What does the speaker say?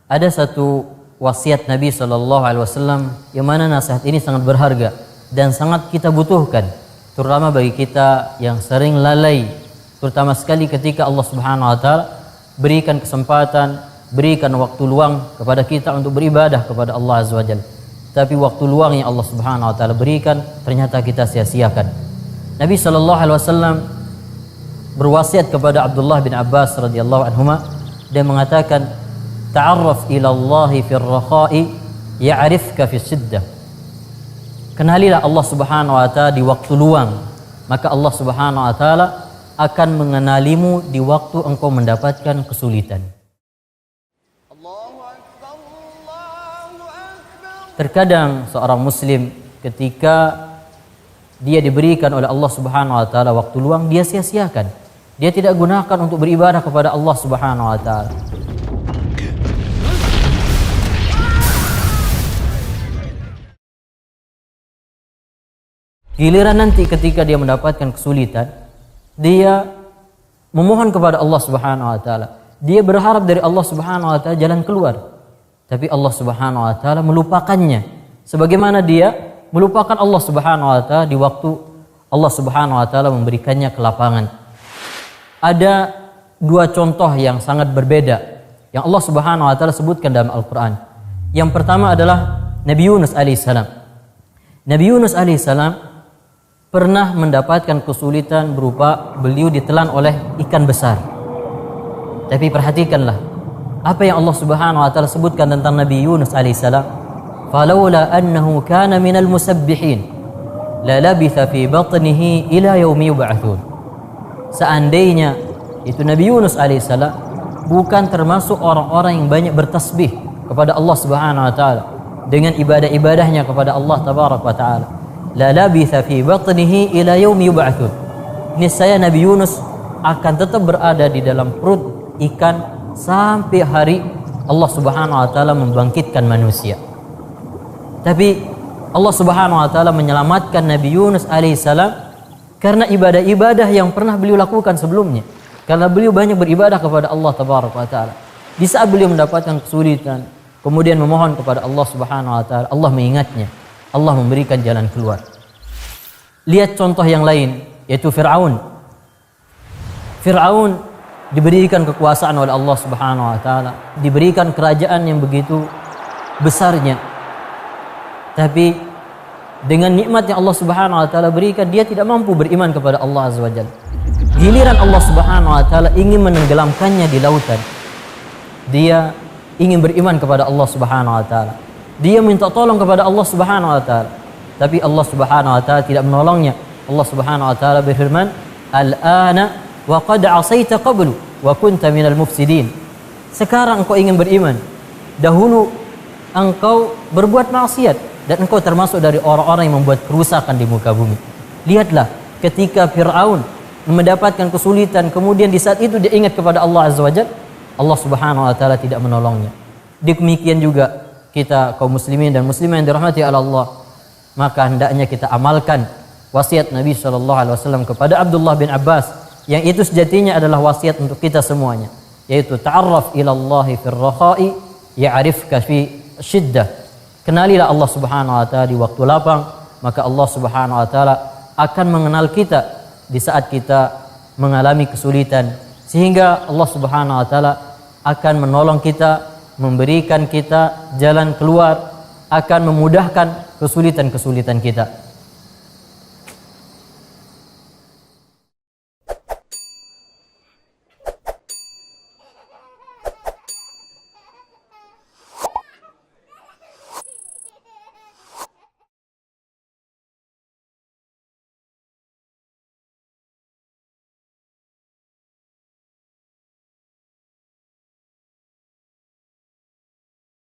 Ada satu wasiat Nabi SAW yang mana nasihat ini sangat berharga dan sangat kita butuhkan, terutama bagi kita yang sering lalai, terutama sekali ketika Allah Subhanahu wa taala berikan kesempatan, berikan waktu luang kepada kita untuk beribadah kepada Allah Azza wa Jalla. Tapi waktu luang yang Allah Subhanahu wa taala berikan ternyata kita sia-siakan. Nabi SAW berwasiat kepada Abdullah bin Abbas radhiyallahu anhuma dan mengatakan, ta'arraf ila Allahi fir rakha'i ya'rifka fis shiddah. Kenalilah Allah Subhanahu wa taala di waktu luang, maka Allah Subhanahu wa taala akan mengenalimu di waktu engkau mendapatkan kesulitan. Terkadang seorang muslim ketika dia diberikan oleh Allah Subhanahu wa taala waktu luang, dia sia-siakan. Dia tidak gunakan untuk beribadah kepada Allah Subhanahu wa taala. Giliran nanti ketika dia mendapatkan kesulitan, dia memohon kepada Allah Subhanahu wa taala. Dia berharap dari Allah Subhanahu wa taala jalan keluar. Tapi Allah Subhanahu wa taala melupakannya. Sebagaimana dia melupakan Allah Subhanahu wa taala di waktu Allah Subhanahu wa taala memberikannya kelapangan. Ada dua contoh yang sangat berbeda yang Allah Subhanahu wa taala sebutkan dalam Al-Qur'an. Yang pertama adalah Nabi Yunus alaihissalam. Nabi Yunus alaihissalam pernah mendapatkan kesulitan berupa beliau ditelan oleh ikan besar. Tapi perhatikanlah apa yang Allah Subhanahu wa taala sebutkan tentang Nabi Yunus alaihissalam. Falaula annahu kana minal musabbihin la labitha fi batnihi ila yaumi yub'atsun. Seandainya itu Nabi Yunus alaihissalam bukan termasuk orang-orang yang banyak bertasbih kepada Allah Subhanahu wa taala dengan ibadah-ibadahnya kepada Allah tabaraka wa taala, la labitha fi batnihi ila yaumi yub'atsun. Niscaya Nabi Yunus akan tetap berada di dalam perut ikan sampai hari Allah Subhanahu wa taala membangkitkan manusia. Tapi Allah Subhanahu wa taala menyelamatkan Nabi Yunus alaihissalam karena ibadah-ibadah yang pernah beliau lakukan sebelumnya. Karena beliau banyak beribadah kepada Allah tabaraka wa taala. Di saat beliau mendapatkan kesulitan, kemudian memohon kepada Allah Subhanahu wa taala, Allah mengingatnya. Allah memberikan jalan keluar. Lihat contoh yang lain, yaitu Fir'aun. Fir'aun diberikan kekuasaan oleh Allah Subhanahu wa taala, diberikan kerajaan yang begitu besarnya. Tapi dengan nikmat yang Allah Subhanahu wa taala berikan, dia tidak mampu beriman kepada Allah Azza wa Jalla. Giliran Allah Subhanahu wa taala ingin menenggelamkannya di lautan, dia ingin beriman kepada Allah Subhanahu wa taala. Dia minta tolong kepada Allah Subhanahu wa taala, tapi Allah Subhanahu wa taala tidak menolongnya. Allah Subhanahu wa taala berfirman, "Al-ana wa qad 'asaita qablu wa kunta minal mufsidin." Sekarang engkau ingin beriman, dahulu engkau berbuat maksiat dan engkau termasuk dari orang-orang yang membuat kerusakan di muka bumi. Lihatlah ketika Fir'aun mendapatkan kesulitan, kemudian di saat itu dia ingat kepada Allah Azza wa Jalla, Allah Subhanahu wa taala tidak menolongnya. Demikian juga kita kaum muslimin dan muslimah yang dirahmati Allah, maka hendaknya kita amalkan wasiat Nabi SAW kepada Abdullah bin Abbas, yang itu sejatinya adalah wasiat untuk kita semuanya, yaitu ta'arraf ila Allahi fir rakha'i ya'rifka fi shiddah. Kenalilah Allah Subhanahu wa taala di waktu lapang, maka Allah Subhanahu wa taala akan mengenal kita di saat kita mengalami kesulitan, sehingga Allah Subhanahu wa taala akan menolong kita, memberikan kita jalan keluar, akan memudahkan kesulitan-kesulitan kita.